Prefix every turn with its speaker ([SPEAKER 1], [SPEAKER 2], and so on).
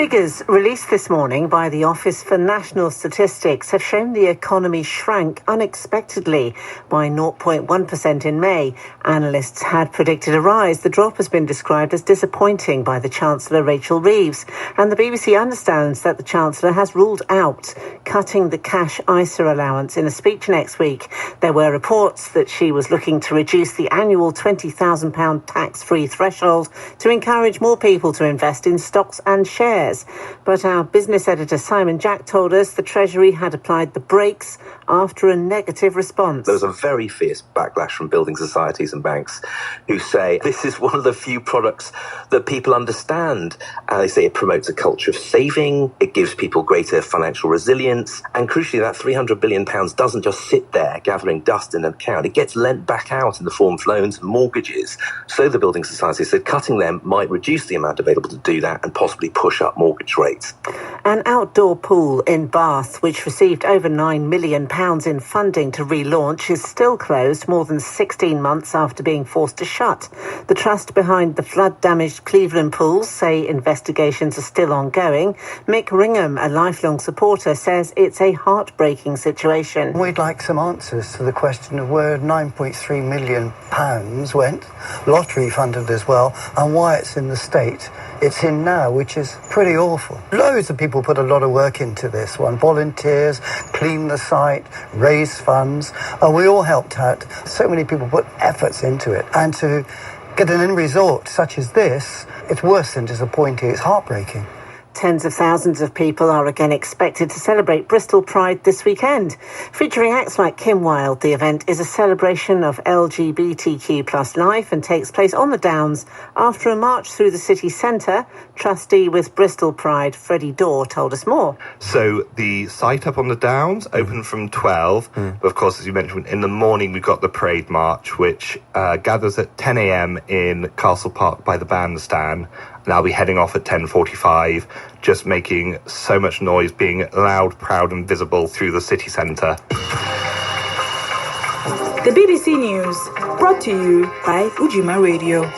[SPEAKER 1] Figures released this morning by the Office for National Statistics have shown the economy shrank unexpectedly by 0.1% in May. Analysts had predicted a rise. The drop has been described as disappointing by the Chancellor, Rachel Reeves. And the BBC understands that the Chancellor has ruled out cutting the cash ISA allowance in a speech next week. There were reports that she was looking to reduce the annual £20,000 tax-free threshold to encourage more people to invest in stocks and shares. But our business editor Simon Jack told us the Treasury had applied the brakes after a negative response.
[SPEAKER 2] There was a very fierce backlash from building societies and banks who say this is one of the few products that people understand. They say it promotes a culture of saving, it gives people greater financial resilience, and crucially that £300 billion doesn't just sit there gathering dust in an account. It gets lent back out in the form of loans and mortgages. So the building society said cutting them might reduce the amount available to do that and possibly push up mortgage rates.
[SPEAKER 1] An outdoor pool in Bath, which received over £9 million in funding to relaunch, is still closed more than 16 months after being forced to shut. The trust behind the flood-damaged Cleveland pools say investigations are still ongoing. Mick Ringham, a lifelong supporter, says it's a heartbreaking situation.
[SPEAKER 3] We'd like some answers to the question of where £9.3 million went, lottery funded as well, and why it's in the state it's in now, which is pretty awful. Loads of people put a lot of work into this one. Volunteers, clean the site, raise funds. We all helped out. So many people put efforts into it. And to get an end result such as this, it's worse than disappointing. It's heartbreaking.
[SPEAKER 1] Tens of thousands of people are again expected to celebrate Bristol Pride this weekend. Featuring acts like Kim Wilde, the event is a celebration of LGBTQ plus life and takes place on the Downs after a march through the city centre. Trustee with Bristol Pride, Freddie Dorr, told us more.
[SPEAKER 4] So the site up on the Downs open from 12. But of course, as you mentioned, in the morning we've got the parade march, which gathers at 10 a.m. in Castle Park by the bandstand. And I'll be heading off at 10:45, just making so much noise, being loud, proud and visible through the city centre.
[SPEAKER 5] The BBC News, brought to you by Ujima Radio.